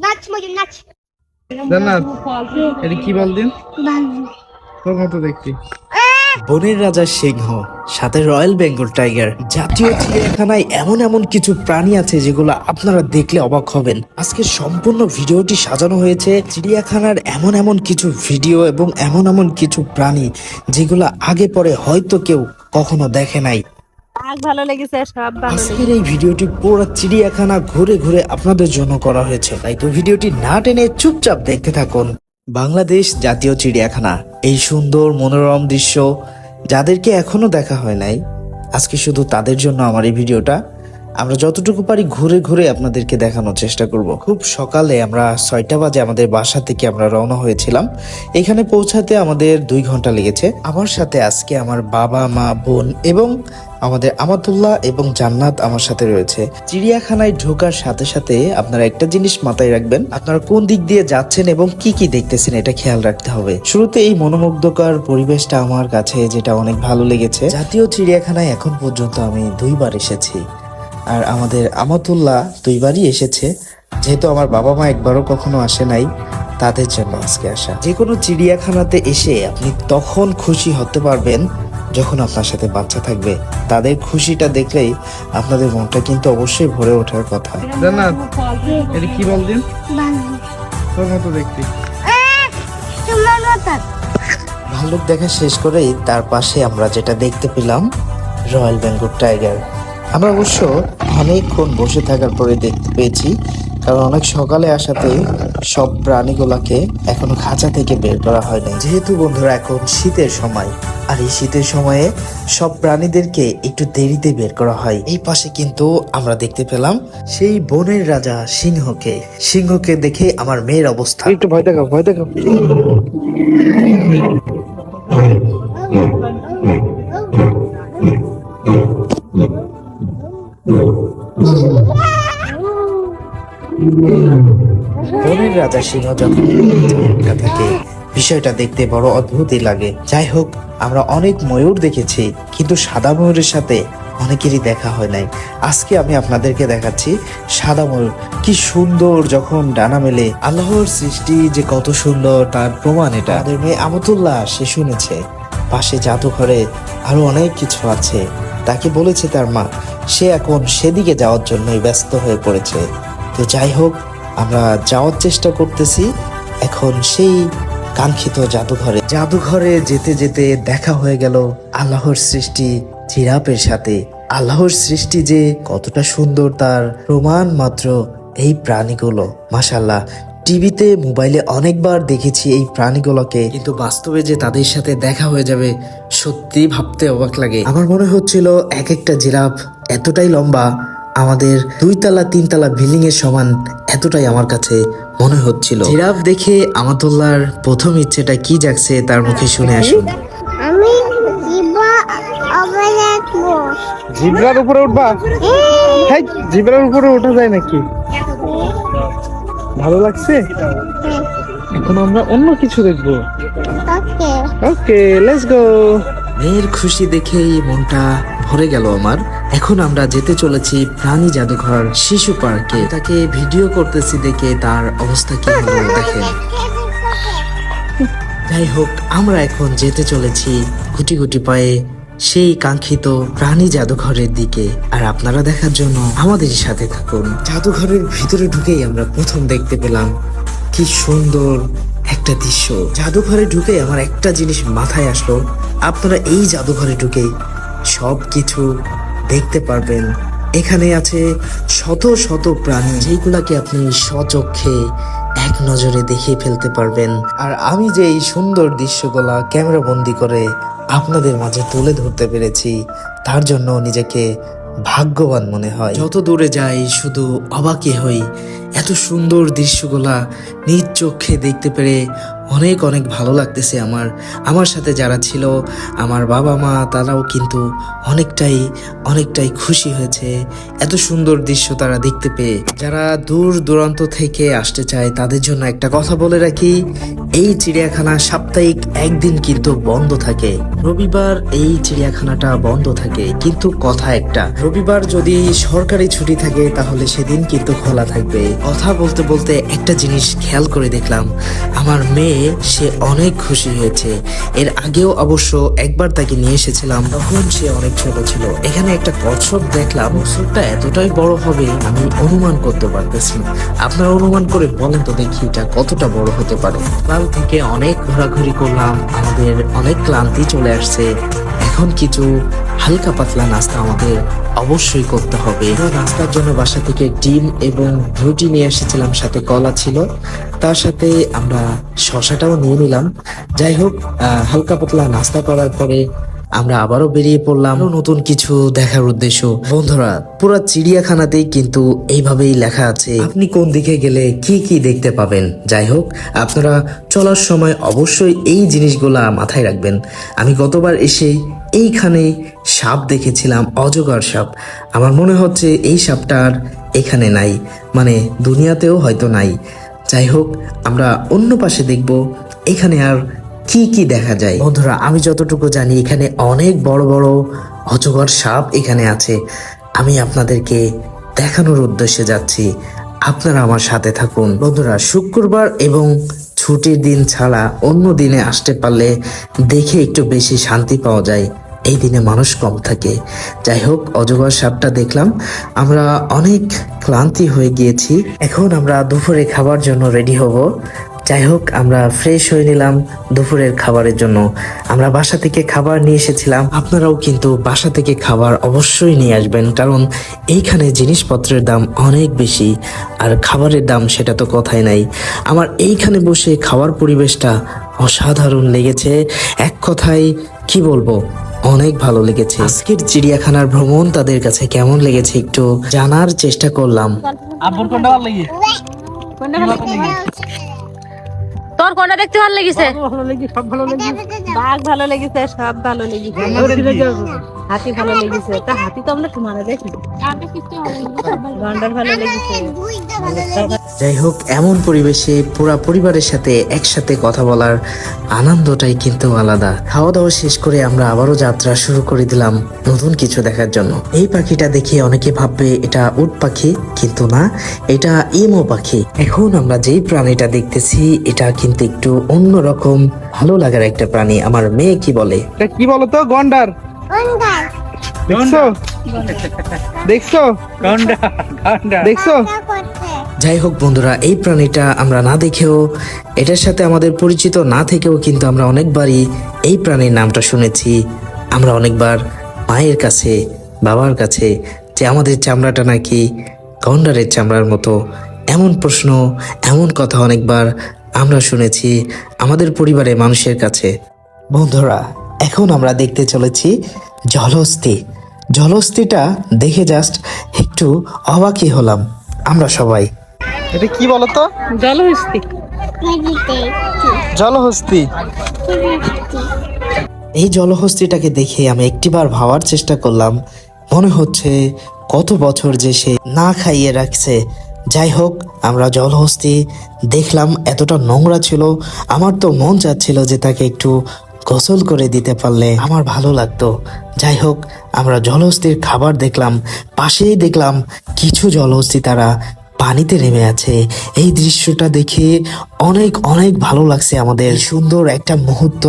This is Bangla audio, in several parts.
নাচ মজু নাচ জান্নাত এটা কি বলদিন তোর মতো দেখতে। বনের রাজা সিংহ, সাথে রয়্যাল বেঙ্গল টাইগার। জাতীয় চিড়িয়াখানায় এমন এমন কিছু প্রাণী আছে যেগুলো আপনারা দেখলে অবাক হবেন। আজকে সম্পূর্ণ ভিডিওটি সাজানো হয়েছে চিড়িয়াখানার এমন এমন কিছু ভিডিও এবং এমন এমন কিছু প্রাণী যেগুলো আগে পরে হয়তো কেউ কখনো দেখে নাই। ভালো লেগেছে, সব ভালো আজকের এই ভিডিওটি পুরো চিড়িয়াখানা ঘুরে ঘুরে আপনাদের জন্য করা হয়েছে, তাই তো ভিডিওটি না টেনে চুপচাপ দেখতে থাকুন। বাংলাদেশ জাতীয় চিড়িয়াখানা, এই সুন্দর মনোরম দৃশ্য যাদেরকে এখনো দেখা হয় নাই, আজকে শুধু তাদের জন্য আমার এই ভিডিওটা। আমরা যতটুকু পারি ঘুরে ঘুরে আপনাদেরকে দেখানোর চেষ্টা করব। খুব সকালে আমরা 6টা বাজে আমাদের বাসা থেকে আমরা রওনা হয়েছিলাম। এখানে পৌঁছাতে আমাদের 2 ঘন্টা লেগেছে। আমার সাথে আজকে আমার বাবা, মা, বোন এবং আমাদের আমাতুল্লাহ এবং জান্নাত আমার সাথে রয়েছে। চিড়িয়াখানায় ঢোকার সাথে সাথে আপনারা একটা জিনিস মাথায় রাখবেন, আপনারা কোন দিক দিয়ে যাচ্ছেন এবং কি কি দেখতেছেন এটা খেয়াল রাখতে হবে। শুরুতে এই মনোমুগ্ধকর পরিবেশটা আমার কাছে যেটা অনেক ভালো লেগেছে। জাতীয় চিড়িয়াখানায় এখন পর্যন্ত আমি 2 বার এসেছি, আর আমাদের আমাতুল্লাহ 2 বারই এসেছে। যেহেতু আমার বাবা মা একবারও কখনো আসে নাই, তাদের জন্য আজকে আসা। যে কোনো চিড়িয়াখানাতে এসে আপনি তখন খুশি হতে পারবেন যখন আপনার সাথে বাচ্চা থাকবে। তাদের খুশিটা দেখলেই আপনাদের মনটা কিন্তু অবশ্যই ভরে ওঠার কথা। জান্নাত এটা কি বলদিন তোর মতো দেখতে। তোমার মতো ভাল্লুক দেখা শেষ করেই তার পাশে আমরা যেটা দেখতে পেলাম রয়্যাল বেঙ্গল টাইগার। আমরা অবশ্য অনেকক্ষণ বসে থাকার পরে দেখতে পেয়েছি, কারণ অনেক সকালে আসাতে সব প্রাণীগুলাকে এখনো খাঁচা থেকে বের করা হয়নি। যেহেতু বন্ধুরা এখন শীতের সময়, আর এই শীতের সময়ে সব প্রাণীদেরকে একটু দেরিতে বের করা হয়। এই পাশে কিন্তু আমরা দেখতে পেলাম সেই বনের রাজা সিংহকে। সিংহকে দেখে আমার মেয়ের অবস্থা। একটু ভয় দেখাও, ভয় দেখাও। বনের রাজা সিংহ যখন একা থাকে, বিষয়টা দেখতে বড় অদ্ভুতই লাগে। যাই হোক, আমরা অনেক ময়ূর দেখেছি, কিন্তু সাদা ময়ূরের সাথে অনেকেরই দেখা হয় নাই। আজকে আমি আপনাদেরকে দেখাচ্ছি সাদা ময়ূর। কি সুন্দর যখন ডানা মেলে, আল্লাহর সৃষ্টি যে কত সুন্দর তার প্রমাণ এটা। আমাদের মেয়ে আমতুল্লাহ সে শুনেছে পাশে জাদুঘরে আরো অনেক কিছু আছে, তাকে বলেছে তার মা, সে এখন সেদিকে যাওয়ার জন্যই ব্যস্ত হয়ে পড়েছে। তো যাই হোক, আমরা যাওয়ার চেষ্টা করতেছি এখন সেই কাঙ্ক্ষিত জাদুঘরে যেতে যেতে দেখা হয়ে গেল আল্লাহর সৃষ্টি জিরাফের সাথে। আল্লাহর সৃষ্টি যে কতটা সুন্দর তার প্রমাণ মাত্র এই প্রাণীগুলো। মাশাআল্লাহ, টিভিতে মোবাইলে অনেকবার দেখেছি এই প্রাণীগুলোকে, কিন্তু বাস্তবে যে তাদের সাথে দেখা হয়ে যাবে সত্যি ভাবতে অবাক লাগে। আমার মনে হচ্ছিল এক একটা জিরাফ এতটাই লম্বা, আমাদের 2 তলা 3 তলা বিল্ডিং এর সমান, এতটাই আমার কাছে মনে হচ্ছিল। জিরাফ দেখে আমাতুল্লাহর প্রথম ইচ্ছেটা কি জাগছে তার মুখে শুনে আসুন। আমি জিবা আবার একবো জিব্রার উপরে উঠবা? হ্যাঁ, জিব্রার উপরে ওঠা যায় নাকি? ভালো লাগছে? এখন আমরা অন্য কিছু দেখবো। ওকে ওকে, লেটস গো। মেয়ের খুশি দেখেই মনটা ভরে গেল আমার। এখন আমরা যেতে চলেছি প্রাণী জাদুঘর শিশু পার্কে। তাকে ভিডিও করতেছি দেখে তার অবস্থা কি হলো দেখেন। যাই হোক, আমরা এখন যেতে চলেছি গুটি গুটি পায়ে সেই কাঙ্ক্ষিত প্রাণী জাদুঘরের দিকে, আর আপনারা দেখার জন্য আমাদের সাথে থাকুন। জাদুঘরের ভিতরে ঢুকেই আমরা প্রথম দেখতে পেলাম কি সুন্দর একটা দৃশ্য। জাদুঘরে ঢুকে আমার একটা জিনিস মাথায় আসলো, আপনারা এই জাদুঘরে ঢুকেই সব কিছু দেখতে পারবেন। এখানে আছে শত শত প্রাণী যেগুলাকে আপনি স্বচক্ষে এক নজরে দেখে ফেলতে পারবেন। আর আমি যে এই সুন্দর দৃশ্যগুলা ক্যামেরা বন্দি করে আপনাদের মাঝে তুলে ধরতে পেরেছি, তার জন্য নিজেকে ভাগ্যবান মনে হয়। যত দূরে যাই শুধু অবাকই হই এত সুন্দর দৃশ্যগুলা নিজ চোখে দেখতে পেরে অনেক অনেক ভালো লাগতেছে আমার সাথে যারা ছিল আমার বাবা মা তারাও কিন্তু অনেকটাই খুশি হয়েছে এত সুন্দর দৃশ্য তারা দেখতে পেয়ে। যারা দূর দূরান্ত থেকে আসতে চায় তাদের জন্য একটা কথা বলে রাখি, এই চিড়িয়াখানা সাপ্তাহিক একদিন কিন্তু বন্ধ থাকে। রবিবার এই চিড়িয়াখানাটা বন্ধ থাকে, কিন্তু কথা একটা, রবিবার যদি সরকারি ছুটি থাকে তাহলে সেদিন কিন্তু খোলা থাকবে। কথা বলতে বলতে একটা জিনিস খেয়াল করে দেখলাম, আমার মেয়ে সে অনেক খুশি হয়েছে। এর আগেও অবশ্য একবার তাকে নিয়ে এসেছিলাম, তখন সে অনেক ছোট ছিল। এখানে একটা কচ্ছপ দেখলাম, কচ্ছপটা এতটাই বড় হবে আমি অনুমান করতে পারতেছি না। আপনারা অনুমান করে বলেন তো দেখি এটা কতটা বড় হতে পারে। কাল থেকে অনেক ঘোরাঘুরি করলাম, আমাদের অনেক ক্লান্তি চলে আসছে। এখন কিছু হালকা পাতলা নাস্তা আমাদের অবশ্যই করতে হবে। নাস্তার জন্য বাসা থেকে ডিম এবং রুটি নিয়ে এসেছিলাম, সাথে কলা ছিল, তার সাথে আমরা শশাটাও নিয়ে নিলাম। যাই হোক, হালকা পাতলা নাস্তা করার পরে আমরা আবারও বেরিয়ে পড়লাম নতুন কিছু দেখার উদ্দেশ্য। বন্ধুরা, পুরো চিড়িয়াখানাতেই কিন্তু এইভাবেই লেখা আছে আপনি কোন দিকে গেলে কি কি দেখতে পাবেন। যাই হোক, আপনারা চলার সময় অবশ্যই এই জিনিসগুলা মাথায় রাখবেন। আমি গতবার এসে এইখানে সাপ দেখেছিলাম, অজগর সাপ। আমার মনে হচ্ছে এই সাপটা আর এখানে নাই, মানে দুনিয়াতেও হয়তো নাই। যাই হোক, আমরা অন্য পাশে দেখব এখানে আর কি কি দেখা যায়। বন্ধুরা, আমি যতটুকু জানি এখানে অনেক বড় বড় অজগর সাপ এখানে আছে। আমি আপনাদেরকে দেখানোর উদ্দেশ্যে যাচ্ছি, আপনারা আমার সাথে থাকুন। বন্ধুরা, শুক্রবার এবং ছুটির দিন ছাড়া অন্য দিনে আসতে পারলে দেখে একটু বেশি শান্তি পাওয়া যায়, এই দিনে মানুষ কম থাকে। যাই হোক, অজগর সাপটা দেখলাম, আমরা অনেক ক্লান্তি হয়ে গিয়েছি। এখন আমরা দুপুরে খাবার জন্য রেডি হব। যাই হোক, আমরা ফ্রেশ হয়ে নিলাম দুপুরের খাবারের জন্য। আমরা বাসা থেকে খাবার নিয়ে এসেছিলাম, আপনারাও কিন্তু বাসা থেকে খাবার অবশ্যই নিয়ে আসবেন, কারণ এইখানে জিনিসপত্রের দাম অনেক বেশি, আর খাবারের দাম সেটা তো কথাই নাই। আমার এইখানে বসে খাওয়ার পরিবেশটা অসাধারণ লেগেছে, এক কথায় কি বলবো, অনেক ভালো লেগেছে। আজকের চিড়িয়াখানার ভ্রমণ তাদের কাছে কেমন লেগেছে একটু জানার চেষ্টা করলাম। তোর কোনটা দেখতে ভালো লেগেছে? বাঘ ভালো লেগেছে, সাপ ভালো লেগেছে, হাতি ভালো লেগেছে। তা হাতি তো আমরা তোমারে দেখি, গন্ডার ভালো লেগেছে। যাই হোক, এমন পরিবেশে পুরা পরিবারের সাথে একসাথে কথা বলার আনন্দটাই কিন্তু আলাদা। খাওয়া দাওয়া শেষ করে আমরা আবারও যাত্রা শুরু করে দিলাম নতুন কিছু দেখার জন্য। এই পাখিটা দেখে অনেকে ভাববে এটা উট পাখি, কিন্তু না, এটা ইমো পাখি। এখন আমরা যেই প্রাণীটা দেখতেছি এটা কিন্তু একটু অন্যরকম ভালো লাগার একটা প্রাণী। আমার মেয়ে কি বলে, এটা কি বলতো? গন্ডার। গন্ডার দেখছো? দেখছো? দেখছো? করতে যাই হোক বন্ধুরা, এই প্রাণীটা আমরা না দেখেও, এটার সাথে আমাদের পরিচিত না থেকেও কিন্তু আমরা অনেকবারই এই প্রাণীর নামটা শুনেছি। আমরা অনেকবার মায়ের কাছে, বাবার কাছে, যে আমাদের চামড়াটা নাকি গন্ডারের চামড়ার মতো, এমন প্রশ্ন, এমন কথা অনেকবার আমরা শুনেছি আমাদের পরিবারের মানুষের কাছে। বন্ধুরা, এখন আমরা দেখতে চলেছি জলহস্তী। জলহস্তীটা দেখে জাস্ট একটু অবাকই হলাম আমরা সবাই। এটা কি বলতো? জলহস্তি। জলহস্তী। এই জলহস্তীটাকে দেখে আমি একটিবার ভাবার চেষ্টা করলাম, মনে হচ্ছে কত বছর যে সে না খাইয়ে রাখছে। যাই হোক, আমরা জলহস্তি দেখলাম, এতটা নোংরা ছিল, আমার তো মন চাচ্ছিল যে তাকে একটু গোসল করে দিতে পারলে আমার ভালো লাগতো। যাই হোক, আমরা জলহস্তির খাবার দেখলাম, পাশেই দেখলাম কিছু জলহস্তি তারা পানিতে নেমে আছে। এই দৃশ্যটা দেখে অনেক অনেক ভালো লাগছে আমাদের। সুন্দর একটা মুহূর্ত,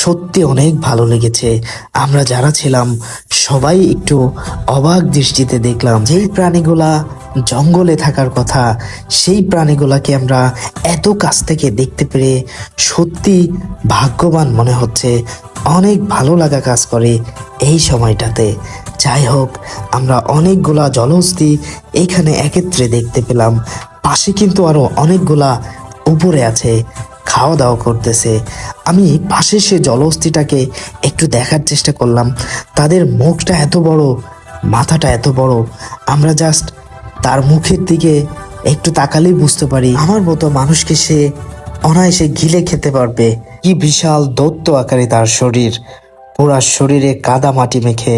সত্যি অনেক ভালো লেগেছে। আমরা যারা ছিলাম সবাই একটু অবাক দৃষ্টিতে দেখলাম, যেই প্রাণীগুলা জঙ্গলে থাকার কথা সেই প্রাণীগুলাকে আমরা এত কাছ থেকে দেখতে পেরে সত্যি ভাগ্যবান মনে হচ্ছে। অনেক ভালো লাগা কাজ করে এই সময়টাতে। যাই হোক, আমরা অনেকগুলা জলহস্তি এখানে একত্রে দেখতে পেলাম। পাশে কিন্তু আরো অনেকগুলা উপরে আছে, খাওয়া দাওয়া করতেছে। আমি পাশে সে জলহস্তিটাকে একটু দেখার চেষ্টা করলাম। তাদের মুখটা এত বড়, মাথাটা এত বড়, আমরা জাস্ট তার মুখের দিকে একটু তাকালেই বুঝতে পারি আমার মতো মানুষকে সে অনায়াসে গিলে খেতে পারবে। কি বিশাল দৈত্য আকারে তার শরীর, পুরা শরীরে কাদা মাটি মেখে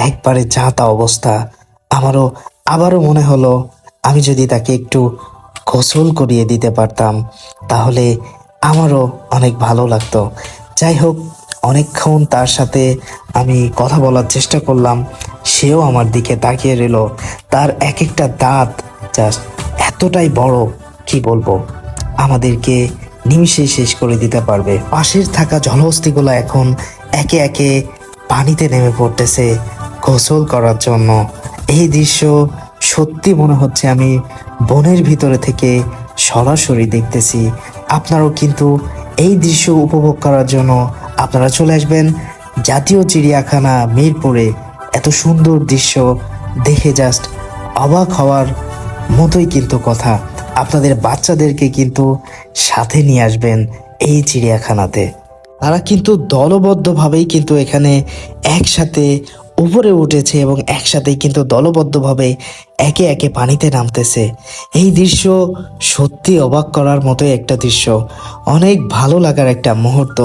একবারে যা তা অবস্থা। আবারও মনে হলো আমি যদি তাকে একটু গোসল করিয়ে দিতে পারতাম তাহলে আমারও অনেক ভালো লাগতো। যাই হোক, অনেকক্ষণ তার সাথে আমি কথা বলার চেষ্টা করলাম, সেও আমার দিকে তাকিয়ে রইল। তার এক একটা দাঁত জাস্ট এতটাই বড়, কি বলবো, আমাদেরকে নিমিষেই শেষ করে দিতে পারবে। পাশের থাকা জলহস্তিগুলো এখন একে একে পানিতে নেমে পড়তেছে গোসল করার জন্য। এই দৃশ্য সত্যি মনে হচ্ছে আমি বনের ভিতরে থেকে সরাসরি দেখতেছি। আপনারাও কিন্তু এই দৃশ্য উপভোগ করার জন্য আপনারা চলে আসবেন জাতীয় চিড়িয়াখানা মিরপুরে। এত সুন্দর দৃশ্য দেখে জাস্ট অবাক হওয়ার মতোই কিন্তু কথা। আপনাদের বাচ্চাদেরকে কিন্তু সাথে নিয়ে আসবেন এই চিড়িয়াখানাতে। তারা কিন্তু দলবদ্ধভাবেই কিন্তু এখানে একসাথে উপরে উঠেছে এবং একসাথেই কিন্তু দলবদ্ধভাবে একে একে পানিতে নামতেছে। এই দৃশ্য সত্যি অবাক করার মতোই একটা দৃশ্য, অনেক ভালো লাগার একটা মুহূর্ত।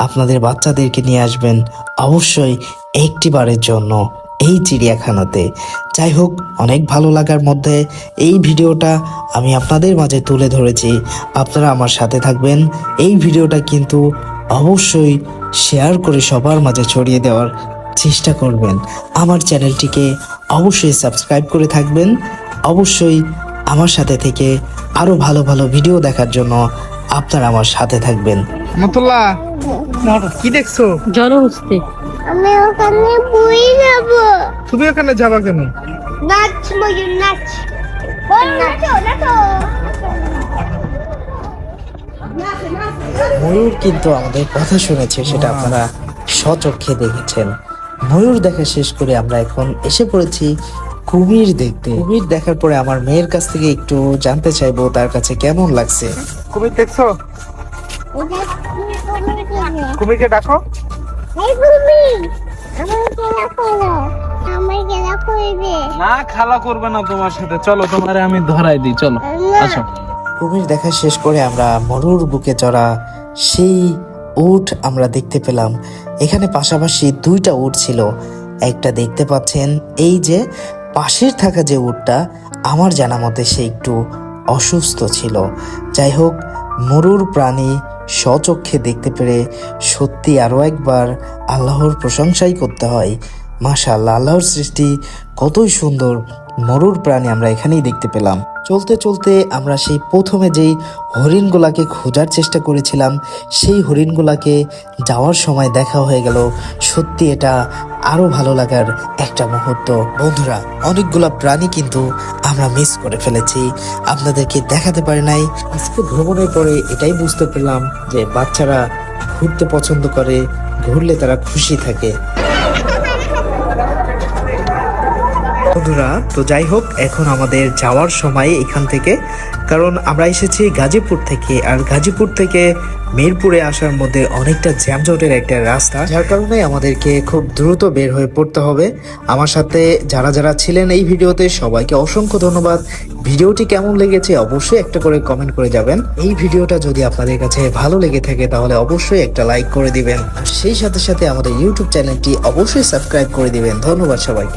আপনাদের বাচ্চাদেরকে নিয়ে আসবেন অবশ্যই একটিবারের জন্য এই চিড়িয়াখানাতে। যাই হোক, অনেক ভালো লাগার মধ্যে এই ভিডিওটা আমি আপনাদের মাঝে তুলে ধরেছি। আপনারা আমার সাথে থাকবেন। এই ভিডিওটা কিন্তু অবশ্যই শেয়ার করে সবার মাঝে ছড়িয়ে দেওয়ার চেষ্টা করবেন। আমার চ্যানেলটিকে অবশ্যই সাবস্ক্রাইব করে থাকবেন। অবশ্যই আমার সাথে থেকে আরো ভালো ভালো ভিডিও দেখার জন্য আপনারা আমার সাথে থাকবেন। মতুল্লাহ, কি দেখছো? জলহস্তি। আমি ওখানে বই যাবো। তুমি ওখানে যাবা কেন? নাচ ময়ূর নাচ। নাচো নাচো। ময়ূর কিন্তু আমাদের কথা শুনেছে, সেটা আপনারা স্বচক্ষে দেখেছেন। ময়ূর দেখা শেষ করে আমরা এখন এসে পড়েছি কুমির দেখতে। কুমির দেখার পরে আমার মেয়ের কাছ থেকে একটু জানতে চাইবো তার কাছে কেমন লাগছে। কুমির দেখছো? কুমিরকে ডাকো। এই কুমির, আমার খেলা করো। আমার খেলা করবে। না, খেলা করবে না তোমার সাথে। চলো, তোমারে আমি ধরাই দিই, চলো আসো। কুমির দেখা শেষ করে আমরা মরুর বুকে চড়া সেই উট আমরা দেখতে পেলাম। এখানে পাশাপাশি দুইটা উট ছিল। একটা দেখতে পাচ্ছেন, এই যে পাশের থাকা যে উটটা, আমার জানা মতে সে একটু অসুস্থ ছিল। যাই হোক, মরুর প্রাণী স্বচক্ষে দেখতে পেরে সত্যি আরও একবার আল্লাহর প্রশংসাই করতে হয়। মাশাআল্লাহ, আল্লাহর সৃষ্টি কতই সুন্দর। মরুর প্রাণী আমরা এখানেই দেখতে পেলাম। চলতে চলতে আমরা সেই প্রথমে যেই হরিণগুলাকে খোঁজার চেষ্টা করেছিলাম, সেই হরিণগুলাকে যাওয়ার সময় দেখা হয়ে গেল। সত্যি এটা আরো ভালো লাগার একটা মুহূর্ত। বন্ধুরা, অনেকগুলা প্রাণী কিন্তু আমরা মিস করে ফেলেছি, আপনাদেরকে দেখাতে পারি নাই। আজকে ভ্রমণের পরে এটাই বুঝতে পারলাম যে বাচ্চারা ঘুরতে পছন্দ করে, ঘুরলে তারা খুশি থাকে। বন্ধুরা, তো যাই হোক, এখন আমাদের যাওয়ার সময় এখান থেকে, কারণ আমরা এসেছি গাজীপুর থেকে, আর গাজীপুর থেকে মিরপুরে আসার মধ্যে অনেকটা জ্যামজটের একটা রাস্তা, যার কারণে আমাদেরকে খুব দ্রুত বের হয়ে পড়তে হবে। আমার সাথে যারা যারা ছিলেন এই ভিডিওতে সবাইকে অসংখ্য ধন্যবাদ। ভিডিওটি কেমন লেগেছে অবশ্যই একটা করে কমেন্ট করে যাবেন। এই ভিডিওটা যদি আপনাদের কাছে ভালো লেগে থাকে তাহলে অবশ্যই একটা লাইক করে দিবেন, আর সেই সাথে সাথে আমাদের ইউটিউব চ্যানেলটি অবশ্যই সাবস্ক্রাইব করে দিবেন। ধন্যবাদ সবাইকে।